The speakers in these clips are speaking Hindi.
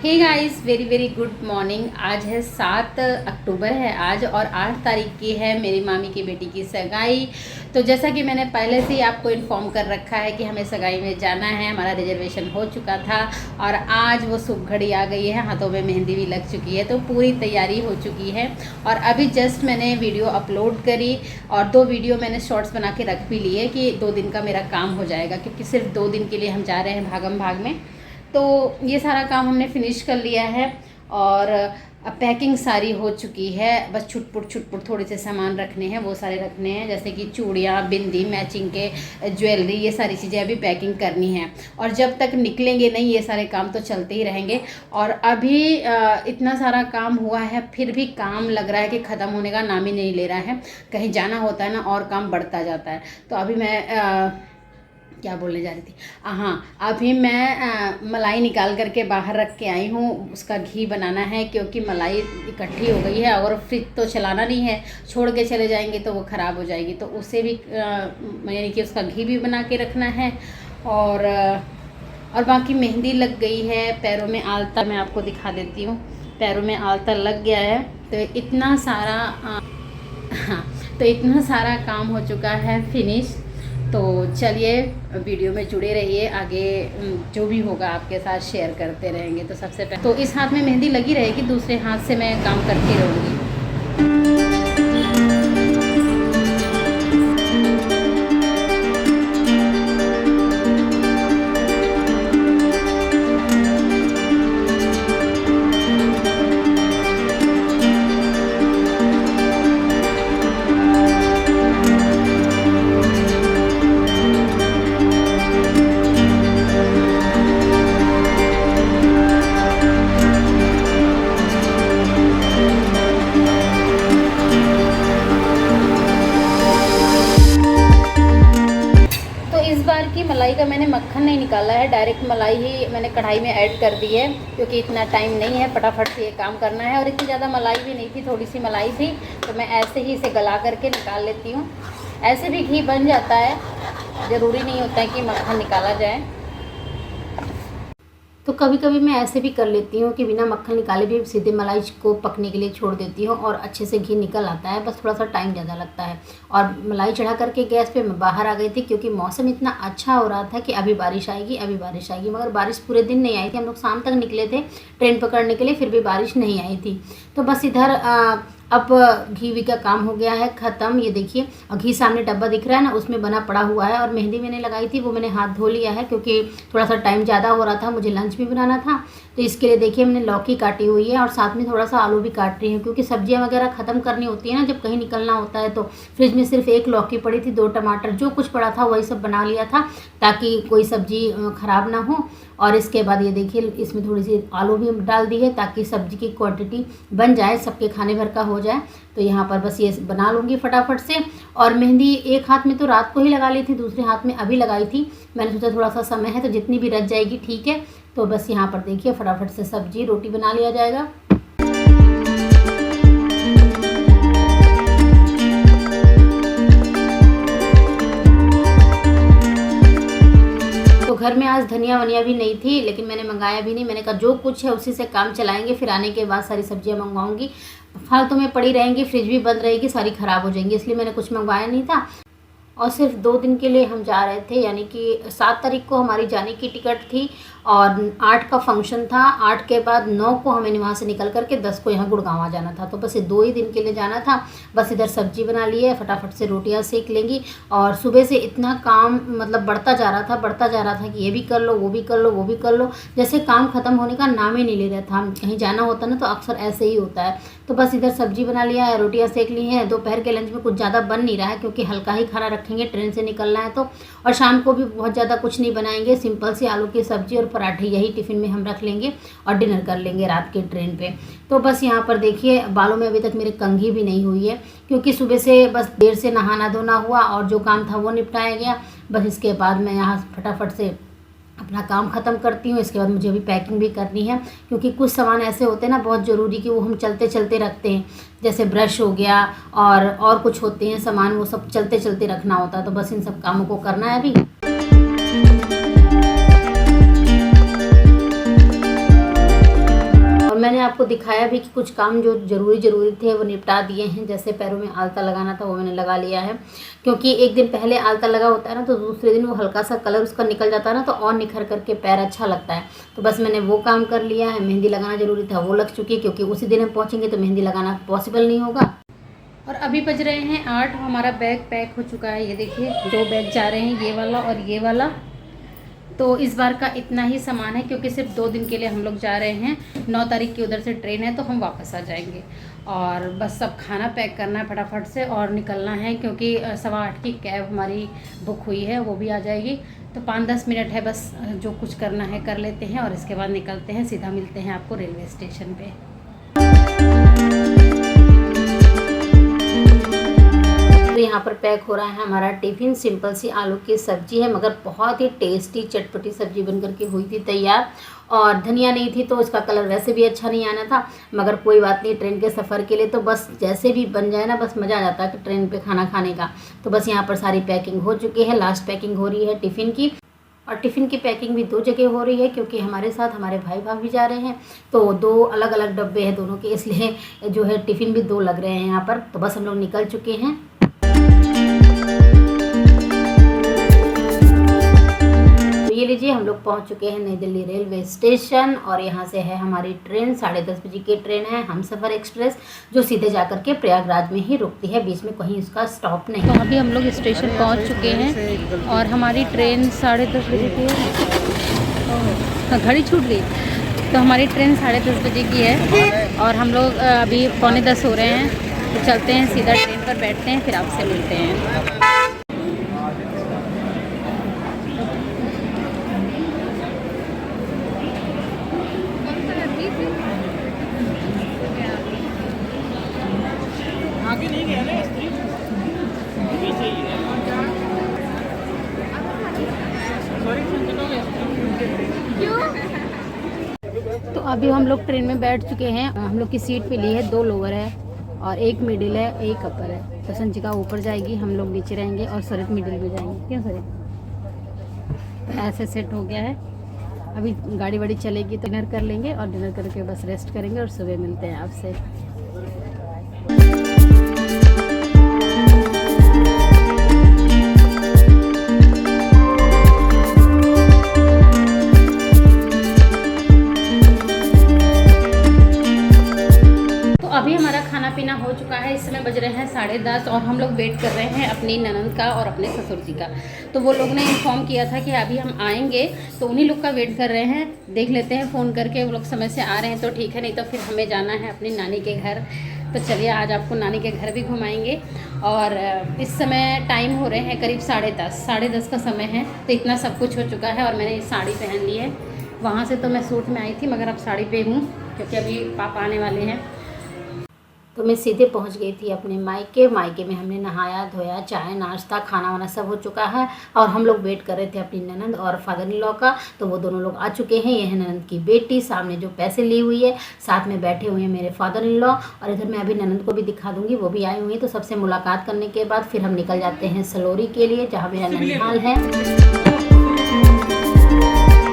हे guys, very very good morning. आज है 7 अक्टूबर है आज, और 8 तारीख की है मेरी मामी की बेटी की सगाई। तो जैसा कि मैंने पहले से ही आपको इन्फॉर्म कर रखा है कि हमें सगाई में जाना है, हमारा रिजर्वेशन हो चुका था और आज वो शुभ घड़ी आ गई है, हाथों में मेहंदी भी लग चुकी है, तो पूरी तैयारी हो चुकी है। और अभी जस्ट मैंने वीडियो अपलोड करी और 2 वीडियो मैंने शॉर्ट्स बना के रख भी लिए कि 2 दिन का मेरा काम हो जाएगा, क्योंकि सिर्फ 2 दिन के लिए हम जा रहे हैं भागम भाग में। तो ये सारा काम हमने फिनिश कर लिया है और अब पैकिंग सारी हो चुकी है। बस छुटपुट थोड़े से सामान रखने हैं, वो सारे रखने हैं, जैसे कि चूड़ियाँ, बिंदी, मैचिंग के ज्वेलरी, ये सारी चीज़ें अभी पैकिंग करनी है। और जब तक निकलेंगे नहीं ये सारे काम तो चलते ही रहेंगे। और अभी इतना सारा काम हुआ है, फिर भी काम लग रहा है कि ख़त्म होने का नाम ही नहीं ले रहा है। कहीं जाना होता है ना और काम बढ़ता जाता है। तो अभी मैं क्या बोलने जा रही थी, हाँ, अभी मैं मलाई निकाल करके बाहर रख के आई हूँ। उसका घी बनाना है, क्योंकि मलाई इकट्ठी हो गई है और फ्रिज तो चलाना नहीं है, छोड़ के चले जाएंगे तो वो ख़राब हो जाएगी। तो उसे भी यानी कि उसका घी भी बना के रखना है। और बाकी मेहंदी लग गई है, पैरों में आलता मैं आपको दिखा देती हूँ, पैरों में आलता लग गया है। तो इतना सारा हाँ, तो इतना सारा काम हो चुका है फिनिश। तो चलिए वीडियो में जुड़े रहिए, आगे जो भी होगा आपके साथ शेयर करते रहेंगे। तो सबसे पहले तो इस हाथ में मेहंदी लगी रहेगी, दूसरे हाथ से मैं काम करती रहूँगी। की मलाई का मैंने मक्खन नहीं निकाला है, डायरेक्ट मलाई ही मैंने कढ़ाई में ऐड कर दी है, क्योंकि इतना टाइम नहीं है, फटाफट से ये काम करना है। और इतनी ज़्यादा मलाई भी नहीं थी, थोड़ी सी मलाई थी, तो मैं ऐसे ही इसे गला करके निकाल लेती हूँ। ऐसे भी घी बन जाता है, ज़रूरी नहीं होता है कि मक्खन निकाला जाए। तो कभी कभी मैं ऐसे भी कर लेती हूँ कि बिना मक्खन निकाले भी सीधे मलाई को पकने के लिए छोड़ देती हूँ और अच्छे से घी निकल आता है, बस थोड़ा सा टाइम ज़्यादा लगता है। और मलाई चढ़ा करके गैस पे मैं बाहर आ गई थी, क्योंकि मौसम इतना अच्छा हो रहा था कि अभी बारिश आएगी अभी बारिश आएगी, मगर बारिश पूरे दिन नहीं आई थी। हम लोग शाम तक निकले थे ट्रेन पकड़ने के लिए, फिर भी बारिश नहीं आई थी। तो बस इधर अब घी वी का काम हो गया है ख़त्म। ये देखिए, घी सामने डब्बा दिख रहा है ना, उसमें बना पड़ा हुआ है। और मेहंदी मैंने लगाई थी, वो मैंने हाथ धो लिया है, क्योंकि थोड़ा सा टाइम ज़्यादा हो रहा था, मुझे लंच भी बनाना था। तो इसके लिए देखिए मैंने लौकी काटी हुई है और साथ में थोड़ा सा आलू भी काट रही हूँ, क्योंकि सब्जियाँ वगैरह ख़त्म करनी होती है ना जब कहीं निकलना होता है। तो फ्रिज में सिर्फ 1 लौकी पड़ी थी, 2 टमाटर, जो कुछ पड़ा था वही सब बना लिया था, ताकि कोई सब्ज़ी ख़राब ना हो। और इसके बाद ये देखिए इसमें थोड़ी सी आलू भी डाल दी है, ताकि सब्ज़ी की क्वांटिटी बन जाए, सबके खाने भर का हो जाए। तो यहाँ पर बस ये बना लूँगी फटाफट से। और मेहंदी एक हाथ में तो रात को ही लगा ली थी, दूसरे हाथ में अभी लगाई थी। मैंने सोचा थोड़ा सा समय है तो जितनी भी रच जाएगी ठीक है। तो बस यहाँ पर देखिए फटाफट से सब्जी रोटी बना लिया जाएगा। तो घर में आज धनिया वनिया भी नहीं थी, लेकिन मैंने मंगाया भी नहीं। मैंने कहा जो कुछ है उसी से काम चलाएंगे, फिर आने के बाद सारी सब्जियां मंगवाऊंगी, फालतू में पड़ी रहेंगी, फ्रिज भी बंद रहेगी, सारी ख़राब हो जाएंगी, इसलिए मैंने कुछ मंगवाया नहीं था। और सिर्फ 2 दिन के लिए हम जा रहे थे, यानी कि 7 तारीख को हमारी जाने की टिकट थी और 8 का फंक्शन था। 8 के बाद 9 को हमें वहाँ से निकल करके 10 को यहाँ गुड़गांव आ जाना था। तो बस ये 2 ही दिन के लिए जाना था। बस इधर सब्जी बना ली है, फटाफट से रोटियाँ सेक लेंगी। और सुबह से इतना काम मतलब बढ़ता जा रहा था कि ये भी कर लो, वो भी कर लो, वो भी कर लो, जैसे काम ख़त्म होने का नाम ही नहीं ले रहा था। कहीं जाना होता ना तो अक्सर ऐसे ही होता है। तो बस इधर सब्जी बना लिया है, रोटियाँ सेक ली हैं। दोपहर के लंच में कुछ ज़्यादा बन नहीं रहा है, क्योंकि हल्का ही खाना रखेंगे, ट्रेन से निकलना है तो। और शाम को भी बहुत ज़्यादा कुछ नहीं बनाएंगे, सिंपल सी आलू की सब्जी और पराठे, यही टिफ़िन में हम रख लेंगे और डिनर कर लेंगे रात के ट्रेन पे। तो बस यहाँ पर देखिए बालों में अभी तक मेरे कंघी भी नहीं हुई है, क्योंकि सुबह से बस देर से नहाना धोना हुआ और जो काम था वो निपटाया गया। बस इसके बाद मैं यहाँ फटाफट से अपना काम ख़त्म करती हूँ। इसके बाद मुझे अभी पैकिंग भी करनी है, क्योंकि कुछ सामान ऐसे होते हैं ना बहुत ज़रूरी कि वो हम चलते चलते रखते हैं, जैसे ब्रश हो गया और कुछ होते हैं सामान, वो सब चलते चलते रखना होता है। तो बस इन सब कामों को करना है अभी। मैंने आपको दिखाया भी कि कुछ काम जो ज़रूरी थे वो निपटा दिए हैं। जैसे पैरों में आलता लगाना था वो मैंने लगा लिया है, क्योंकि एक दिन पहले आलता लगा होता है ना तो दूसरे दिन वो हल्का सा कलर उसका निकल जाता है ना, तो और निखर करके पैर अच्छा लगता है। तो बस मैंने वो काम कर लिया है। मेहंदी लगाना ज़रूरी था, वो लग चुकी है, क्योंकि उसी दिन हम पहुँचेंगे तो मेहंदी लगाना पॉसिबल नहीं होगा। और अभी बज रहे हैं 8। हमारा बैग पैक हो चुका है। ये देखिए 2 बैग जा रहे हैं, ये वाला और ये वाला। तो इस बार का इतना ही सामान है, क्योंकि सिर्फ 2 दिन के लिए हम लोग जा रहे हैं। 9 तारीख की उधर से ट्रेन है तो हम वापस आ जाएंगे। और बस सब खाना पैक करना है फटाफट से और निकलना है, क्योंकि 7:15 की कैब हमारी बुक हुई है, वो भी आ जाएगी। तो 5-10 मिनट है बस, जो कुछ करना है कर लेते हैं और इसके बाद निकलते हैं। सीधा मिलते हैं आपको रेलवे स्टेशन पे। तो यहाँ पर पैक हो रहा है हमारा टिफ़िन। सिंपल सी आलू की सब्जी है, मगर बहुत ही टेस्टी चटपटी सब्जी बनकर के हुई थी तैयार। और धनिया नहीं थी तो इसका कलर वैसे भी अच्छा नहीं आना था, मगर कोई बात नहीं, ट्रेन के सफ़र के लिए तो बस जैसे भी बन जाए ना, बस मज़ा आ जाता है कि ट्रेन पे खाना खाने का। तो बस यहाँ पर सारी पैकिंग हो चुकी है, लास्ट पैकिंग हो रही है टिफ़िन की। और टिफ़िन की पैकिंग भी 2 जगह हो रही है, क्योंकि हमारे साथ हमारे भाई भाभी जा रहे हैं, तो 2 अलग अलग डब्बे हैं दोनों के, इसलिए जो है टिफ़िन भी 2 लग रहे हैं यहाँ पर। तो बस हम लोग निकल चुके हैं। तो ये लीजिए, हम लोग पहुंच चुके हैं नई दिल्ली रेलवे स्टेशन। और यहाँ से है हमारी ट्रेन, 10:30 बजे की ट्रेन है हमसफ़र एक्सप्रेस, जो सीधे जाकर के प्रयागराज में ही रुकती है, बीच में कहीं उसका स्टॉप नहीं। तो अभी हम लोग स्टेशन पहुंच चुके हैं और हमारी ट्रेन 10:30 बजे की है। घड़ी छूट गई। तो हमारी ट्रेन 10:30 बजे की है और हम लोग अभी 9:45 हो रहे हैं। तो चलते हैं, सीधा ट्रेन पर बैठते हैं, फिर आपसे मिलते हैं। आगे नहीं गया ना स्त्री, पीछे ही है। सॉरी तो अभी हम लोग ट्रेन में बैठ चुके हैं। हम लोग की सीट पे ली है 2 लोअर है और 1 मिडिल है, 1 अपर है। तो संचिका ऊपर जाएगी, हम लोग नीचे रहेंगे और सरित मिडिल में जाएंगे। क्यों सरित? तो ऐसे सेट हो गया है। अभी गाड़ी वाड़ी चलेगी तो डिनर कर लेंगे और डिनर करके बस रेस्ट करेंगे और सुबह मिलते हैं आपसे। अभी हमारा खाना पीना हो चुका है। इस समय बज रहे हैं 10:30 और हम लोग वेट कर रहे हैं अपनी ननंद का और अपने ससुर जी का। तो वो लोग ने इन्फॉर्म किया था कि अभी हम आएंगे, तो उन्हीं लोग का वेट कर रहे हैं। देख लेते हैं फ़ोन करके, वो लोग समय से आ रहे हैं तो ठीक है, नहीं तो फिर हमें जाना है अपनी नानी के घर। तो चलिए आज आपको नानी के घर भी घुमाएंगे। और इस समय टाइम हो रहे हैं करीब 10:30 का समय है। तो इतना सब कुछ हो चुका है और मैंने ये साड़ी पहन ली है। वहाँ से तो मैं सूट में आई थी, मगर अब साड़ी पे हूँ, क्योंकि अभी पापा आने वाले हैं। तो मैं सीधे पहुंच गई थी अपने मायके में हमने नहाया धोया, चाय नाश्ता खाना वाना सब हो चुका है। और हम लोग वेट कर रहे थे अपनी ननंद और फादर इन लॉ का। तो वो दोनों लोग आ चुके हैं। यह है ननंद की बेटी, सामने जो पैसे ली हुई है, साथ में बैठे हुए हैं मेरे फादर इन लॉ। और इधर मैं अभी ननंद को भी दिखा दूंगी, वो भी आई हुई है। तो सबसे मुलाकात करने के बाद फिर हम निकल जाते हैं सलोरी के लिए, जहाँ मेरा ननिहाल है।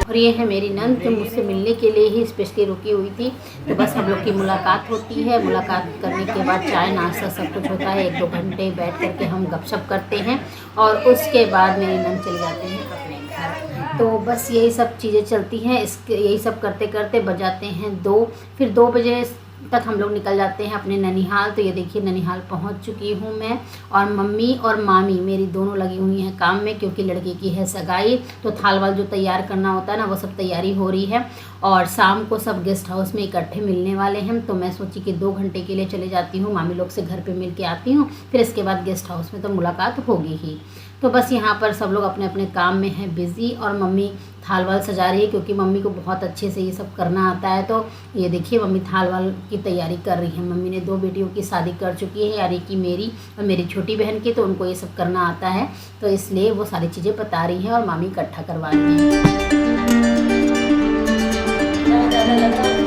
और ये है मेरी नंद, जो मुझसे मिलने के लिए ही स्पेशली रुकी हुई थी। तो बस हम लोग की मुलाकात होती है। मुलाकात करने के बाद चाय नाश्ता सब कुछ होता है। 1-2 घंटे बैठ करके हम गपशप करते हैं और उसके बाद मेरी नंद चले जाते हैं अपने घर। तो बस यही सब चीज़ें चलती हैं। यही सब करते करते बज जाते हैं 2। फिर 2 बजे तक हम लोग निकल जाते हैं अपने ननिहाल। तो ये देखिए ननिहाल पहुंच चुकी हूँ मैं। और मम्मी और मामी मेरी दोनों लगी हुई हैं काम में, क्योंकि लड़के की है सगाई। तो थाल वाल जो तैयार करना होता है ना, वो सब तैयारी हो रही है। और शाम को सब गेस्ट हाउस में इकट्ठे मिलने वाले हैं। तो मैं सोची कि 2 घंटे के लिए चले जाती हूँ, मामी लोग से घर पे मिल के आती हूँ, फिर इसके बाद गेस्ट हाउस में तो मुलाकात होगी ही। तो बस यहाँ पर सब लोग अपने अपने काम में हैं बिज़ी। और मम्मी थाल वाल सजा रही है, क्योंकि मम्मी को बहुत अच्छे से ये सब करना आता है। तो ये देखिए मम्मी थाल वाल की तैयारी कर रही है। मम्मी ने 2 बेटियों की शादी कर चुकी है, यानी कि मेरी और मेरी छोटी बहन की। तो उनको ये सब करना आता है, तो इसलिए वो सारी चीज़ें बता रही हैं और मामी इकट्ठा करवा रही हैं।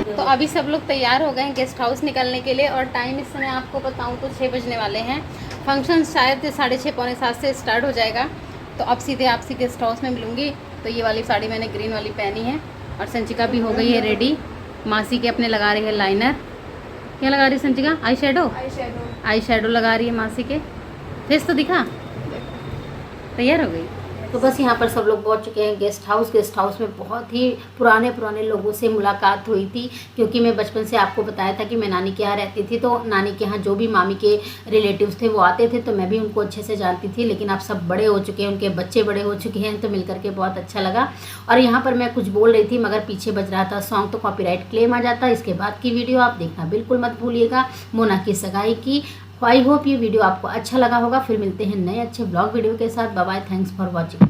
तो अभी सब लोग तैयार हो गए हैं गेस्ट हाउस निकलने के लिए। और टाइम इस समय आपको बताऊँ तो 6 बजने वाले हैं। फंक्शन शायद 6:30 पौने 7 से स्टार्ट हो जाएगा। तो अब सीधे आपसे गेस्ट हाउस में मिलूँगी। तो ये वाली साड़ी मैंने ग्रीन वाली पहनी है और संचिका भी हो गई है रेडी। मासी के अपने लगा रही है लाइनर। क्या लगा रही है संचिका? आई शेडो लगा रही है मासी के। फेस तो दिखा, तैयार हो गई। तो बस यहाँ पर सब लोग पहुँच चुके हैं गेस्ट हाउस में बहुत ही पुराने लोगों से मुलाकात हुई थी, क्योंकि मैं बचपन से आपको बताया था कि मैं नानी के यहाँ रहती थी, तो नानी के यहाँ जो भी मामी के रिलेटिव्स थे वो आते थे, तो मैं भी उनको अच्छे से जानती थी। लेकिन अब सब बड़े हो चुके हैं, उनके बच्चे बड़े हो चुके हैं, तो मिल करके बहुत अच्छा लगा। और यहाँ पर मैं कुछ बोल रही थी मगर पीछे बज रहा था सॉन्ग, तो कॉपीराइट क्लेम आ जाता। इसके बाद की वीडियो आप देखना बिल्कुल मत भूलिएगा, मोना की सगाई की। आई होप ये वीडियो आपको अच्छा लगा होगा। फिर मिलते हैं नए अच्छे ब्लॉग वीडियो के साथ। Bye bye, thanks for watching.